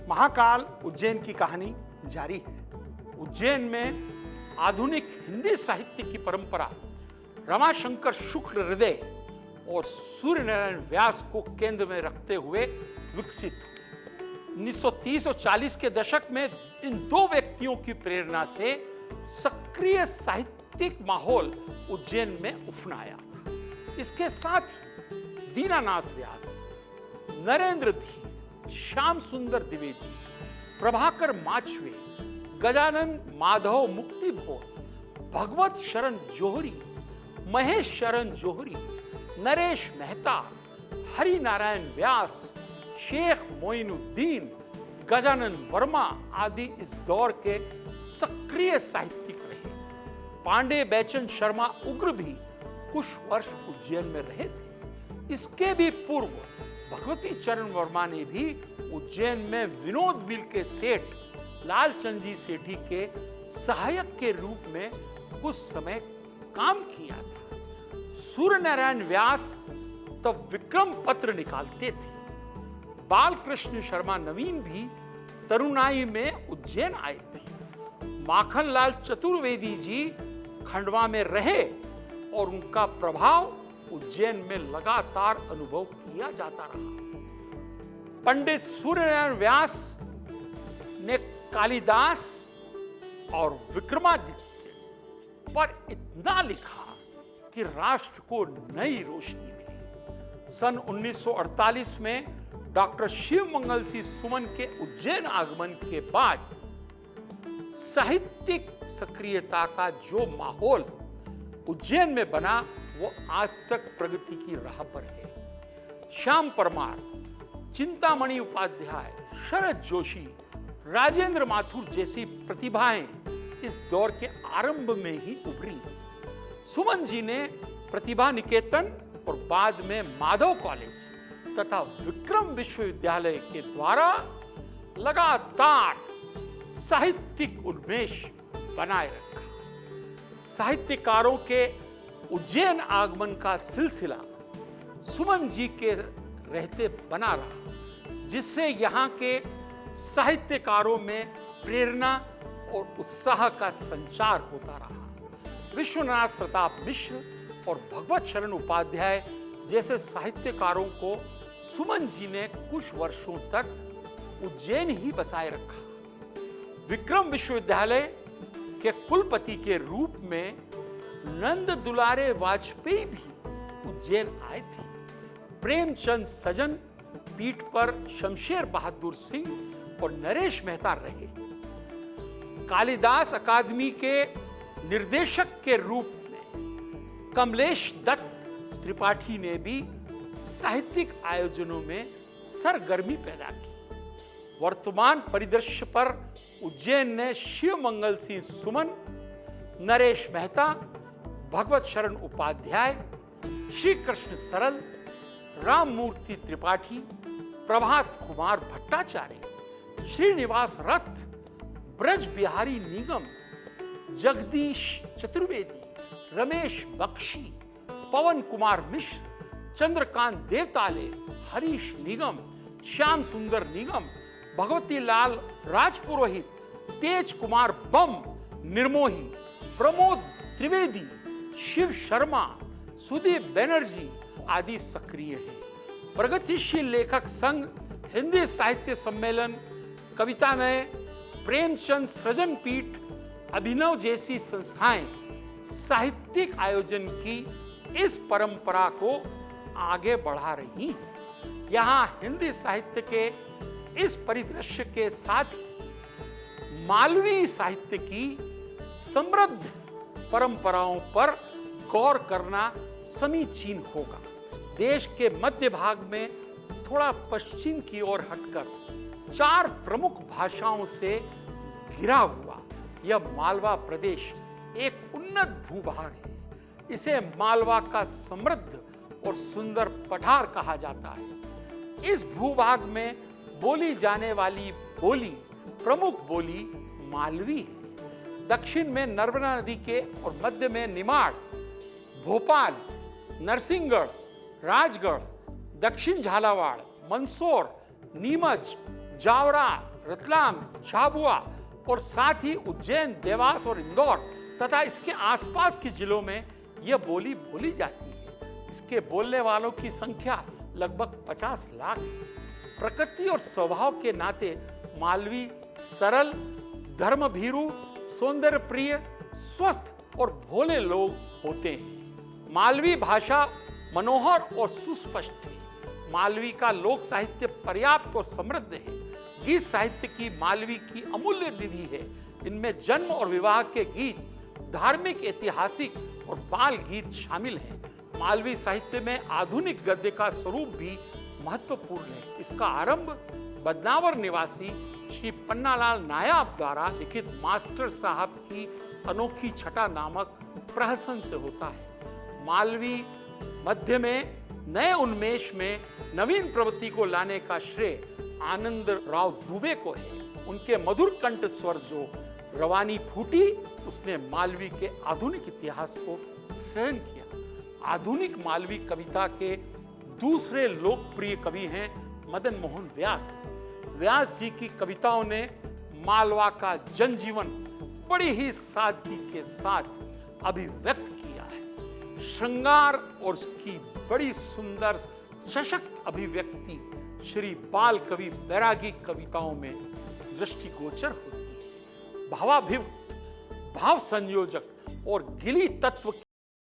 महाकाल उज्जैन की कहानी जारी है। उज्जैन में आधुनिक हिंदी साहित्य की परंपरा रमाशंकर शुक्ल हृदय और सूर्य नारायण व्यास को केंद्र में रखते हुए विकसित हुई। 1930 और 40 के दशक में इन दो व्यक्तियों की प्रेरणा से सक्रिय साहित्यिक माहौल उज्जैन में उफनाया था। इसके साथ ही दीनानाथ व्यास, नरेंद्र धीर, श्याम सुंदर द्विवेदी, प्रभाकर माचवे, गजानन माधव मुक्तिभोर, भगवत शरण जोहरी, महेश शरण जोहरी, नरेश मेहता, हरि नारायण व्यास, शेख मोइनुद्दीन, गजानन वर्मा आदि इस दौर के सक्रिय साहित्यिक रहे। पांडे बैचन शर्मा उग्र भी कुछ वर्ष उज्जैन में रहे थे। इसके भी पूर्व भगवती चरण वर्मा ने भी उज्जैन में विनोद बिल के सेठ लालचंद जी सेठी के सहायक के रूप में कुछ समय काम किया था। सूर्य नारायण व्यास तब विक्रम पत्र निकालते थे। बालकृष्ण शर्मा नवीन भी तरुणाई में उज्जैन आए थे। माखनलाल चतुर्वेदी जी खंडवा में रहे और उनका प्रभाव उज्जैन में लगातार अनुभव किया जाता रहा। पंडित सूर्यनारायण व्यास ने कालिदास और विक्रमादित्य पर इतना लिखा कि राष्ट्र को नई रोशनी मिली। सन 1948 में डॉक्टर शिवमंगल सिंह सुमन के उज्जैन आगमन के बाद साहित्यिक सक्रियता का जो माहौल उज्जैन में बना वो आज तक प्रगति की राह पर है। श्याम परमार, चिंतामणि उपाध्याय, शरद जोशी, राजेंद्र माथुर जैसी प्रतिभाएं इस दौर के आरंभ में ही उभरी। सुमन जी ने प्रतिभा निकेतन और बाद में माधव कॉलेज तथा विक्रम विश्वविद्यालय के द्वारा लगातार साहित्यिक उन्मेष बनाए रखा। साहित्यकारों के उज्जैन आगमन का सिलसिला सुमन जी के रहते बना रहा, जिससे यहाँ के साहित्यकारों में प्रेरणा और उत्साह का संचार होता रहा। विश्वनाथ प्रताप मिश्र और भगवत शरण उपाध्याय जैसे साहित्यकारों को सुमन जी ने कुछ वर्षों तक उज्जैन ही बसाए रखा। विक्रम विश्वविद्यालय के कुलपति के रूप में नंद दुलारे वाजपेयी भी उज्जैन आए थे। प्रेमचंद सजन पीठ पर शमशेर बहादुर सिंह और नरेश मेहता रहे। कालिदास अकादमी के निर्देशक के रूप में कमलेश दत्त त्रिपाठी ने भी साहित्यिक आयोजनों में सरगर्मी पैदा की। वर्तमान परिदृश्य पर उज्जैन ने शिवमंगल सिंह सुमन, नरेश मेहता, भगवत शरण उपाध्याय, श्री कृष्ण सरल, राममूर्ति त्रिपाठी, प्रभात कुमार भट्टाचार्य, श्रीनिवास रथ, ब्रज बिहारी निगम, जगदीश चतुर्वेदी, रमेश बख्शी, पवन कुमार मिश्र, चंद्रकांत देवताले, हरीश निगम, श्याम सुंदर निगम, भगवती लाल राजपुरोहित, तेज कुमार बम निर्मोही, प्रमोद त्रिवेदी, शिव शर्मा, सुदीप बनर्जी आदि सक्रिय हैं। प्रगतिशील लेखक संघ, हिंदी साहित्य सम्मेलन, कविता नय, प्रेमचंद सृजन पीठ, अभिनव जैसी संस्थाएं साहित्यिक आयोजन की इस परंपरा को आगे बढ़ा रही हैं। यहाँ हिंदी साहित्य के इस परिदृश्य के साथ मालवी साहित्य की समृद्ध परंपराओं पर गौर करना समीचीन होगा। देश के मध्य भाग में थोड़ा पश्चिम की ओर हटकर 4 प्रमुख भाषाओं से घिरा हुआ यह मालवा प्रदेश एक उन्नत भूभाग है। इसे मालवा का समृद्ध और सुंदर पठार कहा जाता है। इस भूभाग में बोली जाने वाली बोली, प्रमुख बोली मालवी है। दक्षिण में नर्मदा नदी के और मध्य में निमाड़, भोपाल, नरसिंहगढ़, राजगढ़, दक्षिण झालावाड़, मंदसौर, नीमच, जावरा, रतलाम, झाबुआ और साथ ही उज्जैन, देवास और इंदौर तथा इसके आसपास के जिलों में यह बोली बोली जाती है। इसके बोलने वालों की संख्या लगभग 50 लाख है। प्रकृति और स्वभाव के नाते मालवी सरल, धर्मभीरू, सौंदर्य प्रिय, स्वस्थ और भोले लोग होते हैं। मालवी भाषा मनोहर और सुस्पष्ट है। मालवी का लोक साहित्य पर्याप्त और समृद्ध है। गीत साहित्य की मालवी की अमूल्य निधि है। इनमें जन्म और विवाह के गीत, धार्मिक, ऐतिहासिक और बाल गीत शामिल हैं। मालवी साहित्य में आधुनिक गद्य का स्वरूप भी महत्वपूर्ण है। इसका आरंभ बदनावर निवासी श्री पन्नालाल नायाब द्वारा लिखित मास्टर साहब की अनोखी छटा नामक प्रहसन से होता है। मालवी मध्य में नए उन्मेष में नवीन प्रवृत्ति को लाने का श्रेय आनंद राव दुबे को है। उनके मधुर कंठ स्वर जो रवानी फूटी, उसने मालवी के आधुनिक इतिहास को सहन किया। आधुनिक मालवी कविता के दूसरे लोकप्रिय कवि हैं मदन मोहन व्यास। व्यास जी की कविताओं ने मालवा का जनजीवन बड़ी ही सादगी के साथ अभिव्यक्त किया है। श्रृंगार और उसकी बड़ी सुंदर सशक्त अभिव्यक्ति श्री बाल कवि बैरागी कविताओं में दृष्टिगोचर होती है। भावाभिव्यक्त, भाव संयोजक और गिली तत्व